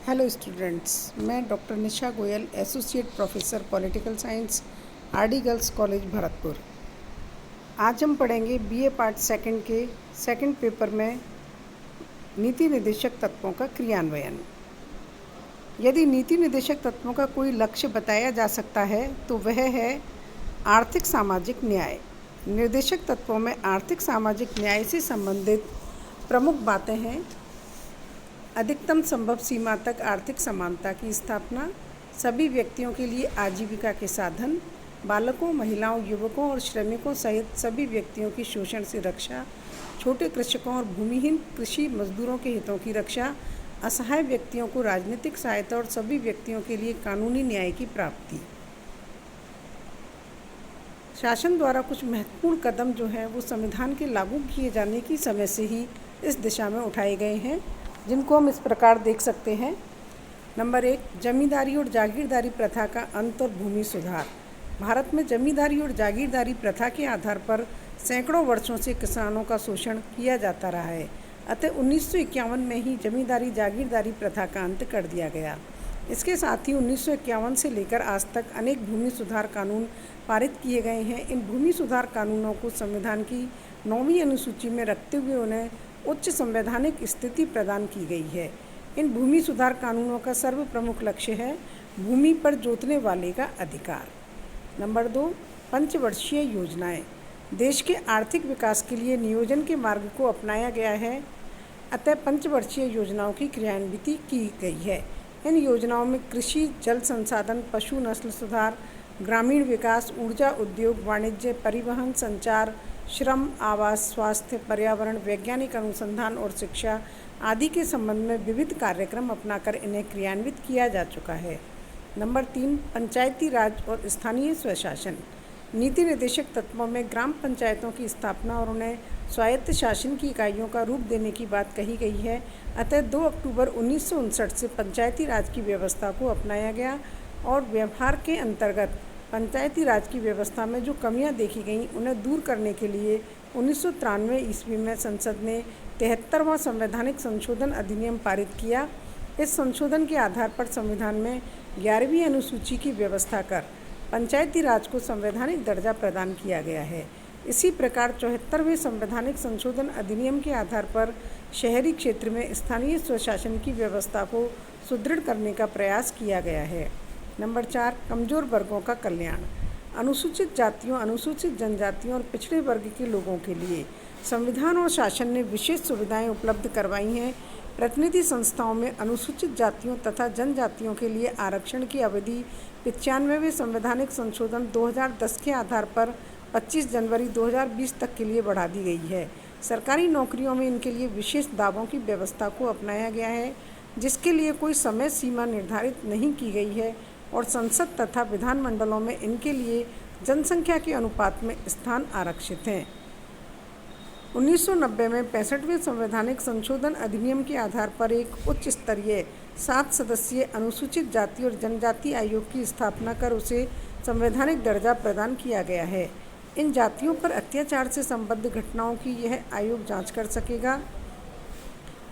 Hello students, मैं doctor Nisha Goyal, associate professor political science, RD girls college Bharatpur. आज हम पढ़ेंगे बीए पार्ट सेकंड के सेकंड पेपर में नीति निर्देशक तत्वों का क्रियान्वयन। यदि नीति निर्देशक तत्वों का कोई लक्ष्य बताया जा सकता है तो वह है आर्थिक सामाजिक न्याय। निर्देशक तत्वों में आर्थिक सामाजिक न्याय से संबंधित प्रमुख बातें हैं: अधिकतम संभव सीमा तक आर्थिक समानता की स्थापना, सभी व्यक्तियों के लिए आजीविका के साधन, बालकों, महिलाओं, युवकों और श्रमिकों सहित सभी व्यक्तियों की शोषण से रक्षा, छोटे कृषकों और भूमिहीन कृषि मजदूरों के हितों की रक्षा, असहाय व्यक्तियों को राजनीतिक सहायता और सभी व्यक्तियों के लिए कानूनी न्याय की प्राप्ति। शासन द्वारा कुछ महत्वपूर्ण कदम जो है वो संविधान के लागू किए जाने की समय से ही इस दिशा में उठाए गए हैं, जिनको हम इस प्रकार देख सकते हैं। नंबर 1, जमींदारी और जागीरदारी प्रथा का अंत और भूमि सुधार। भारत में जमींदारी और जागीरदारी प्रथा के आधार पर सैकड़ों वर्षों से किसानों का शोषण किया जाता रहा है। अतः 1951 में ही जमींदारी जागीरदारी प्रथा का अंत कर दिया गया। इसके साथ ही 1951 से लेकर आज तक अनेक भूमि सुधार कानून पारित किए गए हैं। इन भूमि सुधार कानूनों को संविधान की 9वीं अनुसूची में रखते हुए उन्हें उच्च संवैधानिक स्थिति प्रदान की गई है। इन भूमि सुधार कानूनों का सर्व प्रमुख लक्ष्य है भूमि पर जोतने वाले का अधिकार। नंबर 2, पंचवर्षीय योजनाएं। देश के आर्थिक विकास के लिए नियोजन के मार्ग को अपनाया गया है, अतः पंचवर्षीय योजनाओं की क्रियान्विति की गई है। इन योजनाओं में कृषि, जल संसाधन, पशु नस्ल सुधार, ग्रामीण विकास, ऊर्जा, उद्योग, वाणिज्य, परिवहन, संचार, श्रम, आवास, स्वास्थ्य, पर्यावरण, वैज्ञानिक अनुसंधान और शिक्षा आदि के संबंध में विविध कार्यक्रम अपनाकर इन्हें क्रियान्वित किया जा चुका है। नंबर 3, पंचायती राज और स्थानीय स्वशासन। नीति निर्देशक तत्वों में ग्राम पंचायतों की स्थापना और उन्हें स्वायत्त शासन की इकाइयों का रूप देने की बात कही गई है। अतः 2 अक्टूबर 1959 से पंचायती राज की व्यवस्था को अपनाया गया और व्यवहार के अंतर्गत पंचायती राज की व्यवस्था में जो कमियां देखी गईं उन्हें दूर करने के लिए 1993 ईस्वी में संसद ने 73वां संवैधानिक संशोधन अधिनियम पारित किया। इस संशोधन के आधार पर संविधान में 11वीं अनुसूची की व्यवस्था कर पंचायती राज को संवैधानिक दर्जा प्रदान किया गया है। इसी प्रकार 74वें संवैधानिक संशोधन अधिनियम के आधार पर शहरी क्षेत्र में स्थानीय स्वशासन की व्यवस्था को सुदृढ़ करने का प्रयास किया गया है। नंबर 4, कमज़ोर वर्गों का कल्याण। अनुसूचित जातियों, अनुसूचित जनजातियों और पिछड़े वर्ग के लोगों के लिए संविधान और शासन ने विशेष सुविधाएं उपलब्ध करवाई हैं। प्रतिनिधि संस्थाओं में अनुसूचित जातियों तथा जनजातियों के लिए आरक्षण की अवधि 95वें संवैधानिक संशोधन 2010 के आधार पर 25 जनवरी 2020 तक के लिए बढ़ा दी गई है। सरकारी नौकरियों में इनके लिए विशेष दावों की व्यवस्था को अपनाया गया है, जिसके लिए कोई समय सीमा निर्धारित नहीं की गई है और संसद तथा विधानमंडलों में इनके लिए जनसंख्या के अनुपात में स्थान आरक्षित हैं। 1990 में 65वें संवैधानिक संशोधन अधिनियम के आधार पर एक उच्च स्तरीय 7 सदस्यीय अनुसूचित जाति और जनजाति आयोग की स्थापना कर उसे संवैधानिक दर्जा प्रदान किया गया है। इन जातियों पर अत्याचार से संबद्ध घटनाओं की यह आयोग जांच कर सकेगा।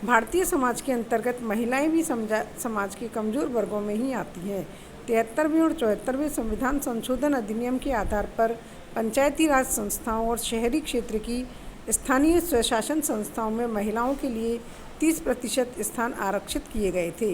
भारतीय समाज के अंतर्गत महिलाएं भी समाज के कमज़ोर वर्गों में ही आती हैं। 73वें और 74वें संविधान संशोधन अधिनियम के आधार पर पंचायती राज संस्थाओं और शहरी क्षेत्र की स्थानीय स्वशासन संस्थाओं में महिलाओं के लिए 30% स्थान आरक्षित किए गए थे।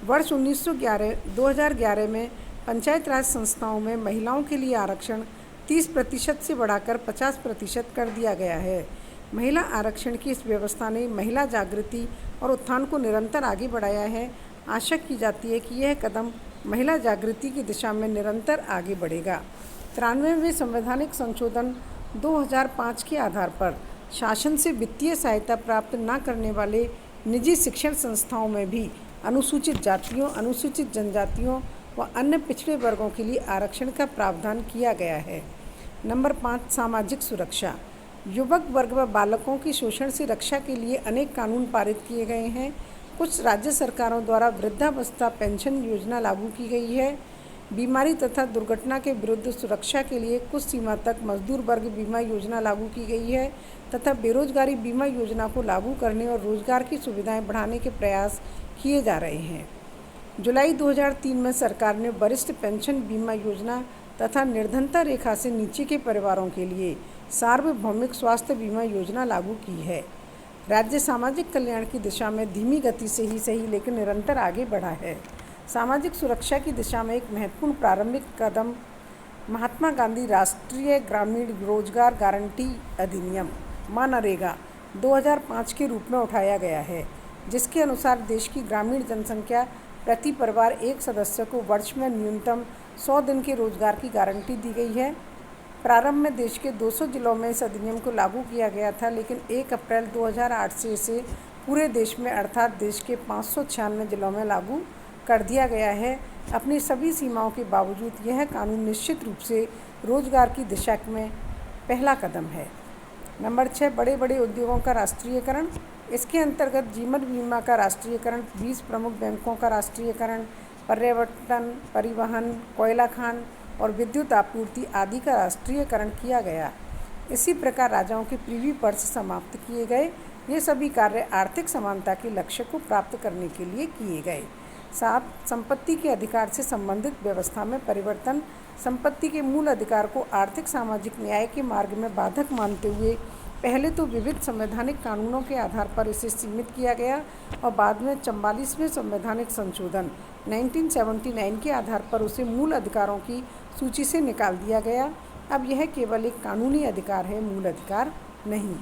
वर्ष 2011 में पंचायत राज संस्थाओं में महिलाओं के लिए आरक्षण 30% से बढ़ाकर 50% कर दिया गया है। महिला आरक्षण की इस व्यवस्था ने महिला जागृति और उत्थान को निरंतर आगे बढ़ाया है। आशा की जाती है कि यह कदम महिला जागृति की दिशा में निरंतर आगे बढ़ेगा। 93वें संवैधानिक संशोधन 2005 के आधार पर शासन से वित्तीय सहायता प्राप्त न करने वाले निजी शिक्षण संस्थाओं में भी अनुसूचित जातियों, अनुसूचित जनजातियों व अन्य पिछड़े वर्गों के लिए आरक्षण का प्रावधान किया गया है। नंबर 5, सामाजिक सुरक्षा। युवक वर्ग व बालकों की शोषण से रक्षा के लिए अनेक कानून पारित किए गए हैं। कुछ राज्य सरकारों द्वारा वृद्धावस्था पेंशन योजना लागू की गई है। बीमारी तथा दुर्घटना के विरुद्ध सुरक्षा के लिए कुछ सीमा तक मजदूर वर्ग बीमा योजना लागू की गई है तथा बेरोजगारी बीमा योजना को लागू करने और रोजगार की सुविधाएं बढ़ाने के प्रयास किए जा रहे हैं। जुलाई 2003 में सरकार ने वरिष्ठ पेंशन बीमा योजना तथा निर्धनता रेखा से नीचे के परिवारों के लिए सार्वभौमिक स्वास्थ्य बीमा योजना लागू की है। राज्य सामाजिक कल्याण की दिशा में धीमी गति से ही सही लेकिन निरंतर आगे बढ़ा है। सामाजिक सुरक्षा की दिशा में एक महत्वपूर्ण प्रारंभिक कदम महात्मा गांधी राष्ट्रीय ग्रामीण रोजगार गारंटी अधिनियम मनरेगा 2005 के रूप में उठाया गया है, जिसके अनुसार देश की ग्रामीण जनसंख्या प्रति परिवार एक सदस्य को वर्ष में न्यूनतम 100 दिन के रोजगार की गारंटी दी गई है। प्रारंभ में देश के 200 जिलों में इस अधिनियम को लागू किया गया था, लेकिन 1 अप्रैल 2008 से इसे पूरे देश में अर्थात देश के 596 जिलों में लागू कर दिया गया है। अपनी सभी सीमाओं के बावजूद यह कानून निश्चित रूप से रोजगार की दिशा में पहला कदम है। नंबर 6, बड़े बड़े उद्योगों का राष्ट्रीयकरण। इसके अंतर्गत जीवन बीमा का राष्ट्रीयकरण, 20 प्रमुख बैंकों का राष्ट्रीयकरण, पर्यटन, परिवहन, कोयला खान और विद्युत आपूर्ति आदि का राष्ट्रीयकरण किया गया। इसी प्रकार राजाओं के प्रिवी पर्स समाप्त किए गए। ये सभी कार्य आर्थिक समानता के लक्ष्य को प्राप्त करने के लिए किए गए। 7, संपत्ति के अधिकार से संबंधित व्यवस्था में परिवर्तन। संपत्ति के मूल अधिकार को आर्थिक सामाजिक न्याय के मार्ग में बाधक मानते हुए पहले तो विविध संवैधानिक कानूनों के आधार पर इसे सीमित किया गया और बाद में 44वें संवैधानिक संशोधन 1979 के आधार पर उसे मूल अधिकारों की सूची से निकाल दिया गया। अब यह केवल एक कानूनी अधिकार है, मूल अधिकार नहीं।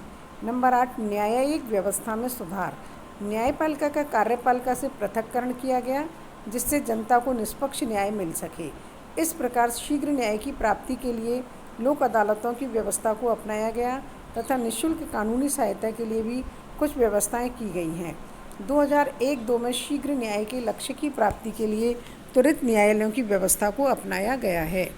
नंबर 8, न्यायिक व्यवस्था में सुधार। न्यायपालिका का कार्यपालिका से पृथक्करण किया गया, जिससे जनता को निष्पक्ष न्याय मिल सके। इस प्रकार शीघ्र न्याय की प्राप्ति के लिए लोक अदालतों की व्यवस्था को अपनाया गया तथा निःशुल्क कानूनी सहायता के लिए भी कुछ व्यवस्थाएं की गई हैं। 2001-2 में शीघ्र न्याय के लक्ष्य की प्राप्ति के लिए त्वरित न्यायालयों की व्यवस्था को अपनाया गया है।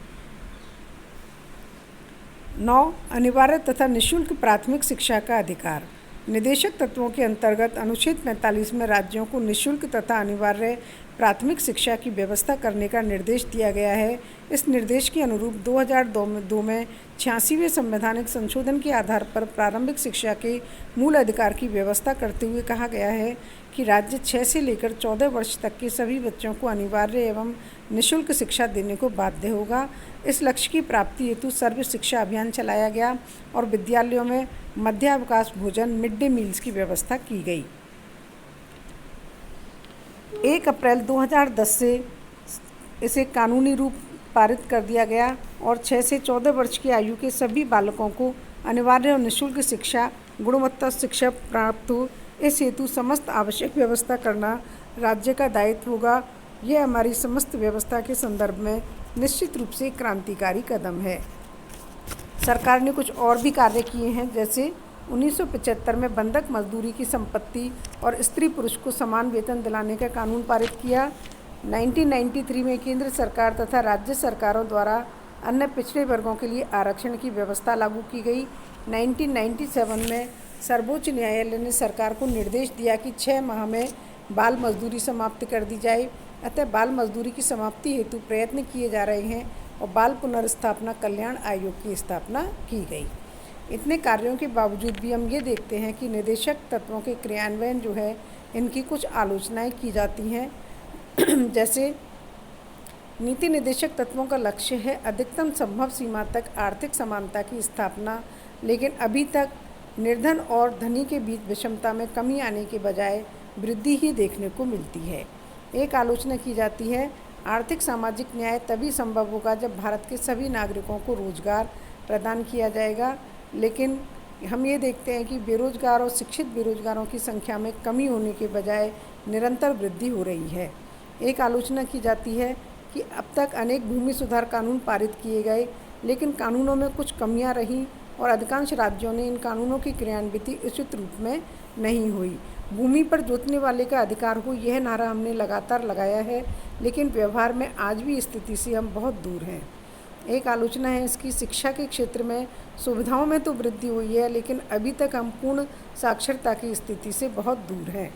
9, अनिवार्य तथा निःशुल्क प्राथमिक शिक्षा का अधिकार। निदेशक तत्वों के अंतर्गत अनुच्छेद 45 में राज्यों को निःशुल्क तथा अनिवार्य प्राथमिक शिक्षा की व्यवस्था करने का निर्देश दिया गया है। इस निर्देश के अनुरूप 2002 में 86वें संवैधानिक संशोधन के आधार पर प्रारंभिक शिक्षा के मूल अधिकार की व्यवस्था करते हुए कहा गया है कि राज्य 6 से लेकर 14 वर्ष तक के सभी बच्चों को अनिवार्य एवं निःशुल्क शिक्षा देने को बाध्य होगा। इस लक्ष्य की प्राप्ति हेतु सर्व शिक्षा अभियान चलाया गया और विद्यालयों में मध्यावकाश भोजन मिड डे मील्स की व्यवस्था की गई। 1 अप्रैल 2010 से इसे कानूनी रूप पारित कर दिया गया और 6 से 14 वर्ष की आयु के सभी बालकों को अनिवार्य और निःशुल्क शिक्षा, गुणवत्ता शिक्षा प्राप्त हो, इस हेतु समस्त आवश्यक व्यवस्था करना राज्य का दायित्व होगा। यह हमारी समस्त व्यवस्था के संदर्भ में निश्चित रूप से क्रांतिकारी कदम है। सरकार ने कुछ और भी कार्य किए हैं, जैसे 1975 में बंधक मजदूरी की संपत्ति और स्त्री पुरुष को समान वेतन दिलाने का कानून पारित किया। 1993 में केंद्र सरकार तथा राज्य सरकारों द्वारा अन्य पिछड़े वर्गों के लिए आरक्षण की व्यवस्था लागू की गई। 1997 में सर्वोच्च न्यायालय ने सरकार को निर्देश दिया कि 6 माह में बाल मजदूरी समाप्त कर दी जाए। अतः बाल मजदूरी की समाप्ति हेतु प्रयत्न किए जा रहे हैं और बाल पुनर्स्थापना कल्याण आयोग की स्थापना की गई। इतने कार्यों के बावजूद भी हम ये देखते हैं कि निदेशक तत्वों के क्रियान्वयन जो है, इनकी कुछ आलोचनाएं की जाती हैं। जैसे नीति निदेशक तत्वों का लक्ष्य है अधिकतम संभव सीमा तक आर्थिक समानता की स्थापना, लेकिन अभी तक निर्धन और धनी के बीच विषमता में कमी आने के बजाय वृद्धि ही देखने को मिलती है। एक आलोचना की जाती है आर्थिक सामाजिक न्याय तभी संभव होगा जब भारत के सभी नागरिकों को रोजगार प्रदान किया जाएगा, लेकिन हम ये देखते हैं कि बेरोजगार और शिक्षित बेरोजगारों की संख्या में कमी होने के बजाय निरंतर वृद्धि हो रही है। एक आलोचना की जाती है कि अब तक अनेक भूमि सुधार कानून पारित किए गए, लेकिन कानूनों में कुछ कमियां रहीं और अधिकांश राज्यों ने इन कानूनों की क्रियान्विति उचित रूप में नहीं हुई। भूमि पर जोतने वाले का अधिकार हो, यह नारा हमने लगातार लगाया है, लेकिन व्यवहार में आज भी स्थिति से हम बहुत दूर हैं। एक आलोचना है इसकी शिक्षा के क्षेत्र में सुविधाओं में तो वृद्धि हुई है, लेकिन अभी तक हम पूर्ण साक्षरता की स्थिति से बहुत दूर हैं।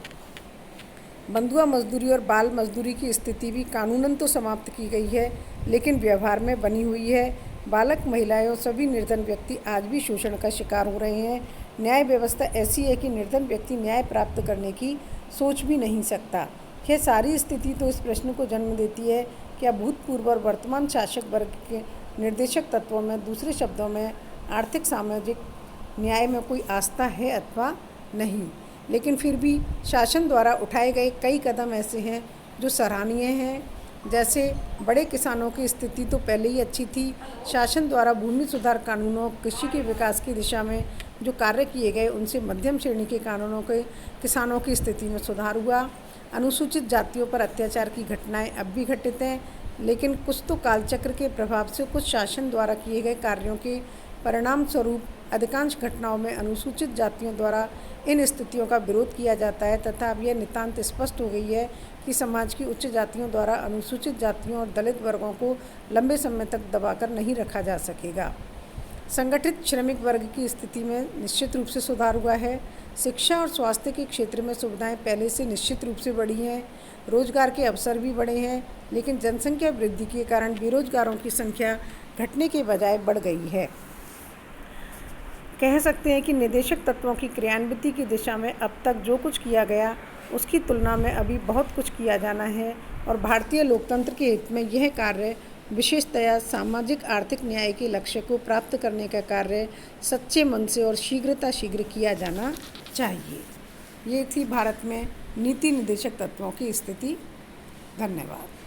बंधुआ मजदूरी और बाल मजदूरी की स्थिति भी कानूनन तो समाप्त की गई है, लेकिन व्यवहार में बनी हुई है। बालक, महिलाएं और सभी निर्धन व्यक्ति आज भी शोषण का शिकार हो रहे हैं। न्याय व्यवस्था ऐसी है कि निर्धन व्यक्ति न्याय प्राप्त करने की सोच भी नहीं सकता। यह सारी स्थिति तो इस प्रश्न को जन्म देती है, क्या भूतपूर्व और वर्तमान शासक वर्ग के निर्देशक तत्वों में, दूसरे शब्दों में आर्थिक सामाजिक न्याय में कोई आस्था है अथवा नहीं। लेकिन फिर भी शासन द्वारा उठाए गए कई कदम ऐसे हैं जो सराहनीय हैं। जैसे बड़े किसानों की स्थिति तो पहले ही अच्छी थी। शासन द्वारा भूमि सुधार कानूनों, कृषि के विकास की दिशा में जो कार्य किए गए उनसे मध्यम श्रेणी के कानूनों के किसानों की स्थिति में सुधार हुआ। अनुसूचित जातियों पर अत्याचार की घटनाएं अब भी घटित हैं, लेकिन कुछ तो कालचक्र के प्रभाव से कुछ शासन द्वारा किए गए कार्यों के परिणाम स्वरूप अधिकांश घटनाओं में अनुसूचित जातियों द्वारा इन स्थितियों का विरोध किया जाता है तथा अब यह नितांत स्पष्ट हो गई है कि समाज की उच्च जातियों द्वारा अनुसूचित जातियों और दलित वर्गों को लंबे समय तक दबाकर नहीं रखा जा सकेगा। संगठित श्रमिक वर्ग की स्थिति में निश्चित रूप से सुधार हुआ है। शिक्षा और स्वास्थ्य के क्षेत्र में सुविधाएं पहले से निश्चित रूप से बढ़ी हैं। रोजगार के अवसर भी बढ़े हैं, लेकिन जनसंख्या वृद्धि के कारण बेरोजगारों की संख्या घटने के बजाय बढ़ गई है। कह सकते हैं कि निदेशक तत्वों की क्रियान्विति की दिशा में अब तक जो कुछ किया गया उसकी तुलना में अभी बहुत कुछ किया जाना है और भारतीय लोकतंत्र के हित में यह कार्य, विशेषतया सामाजिक आर्थिक न्याय के लक्ष्य को प्राप्त करने का कार्य सच्चे मन से और शीघ्र किया जाना चाहिए। ये थी भारत में नीति निदेशक तत्वों की स्थिति। धन्यवाद।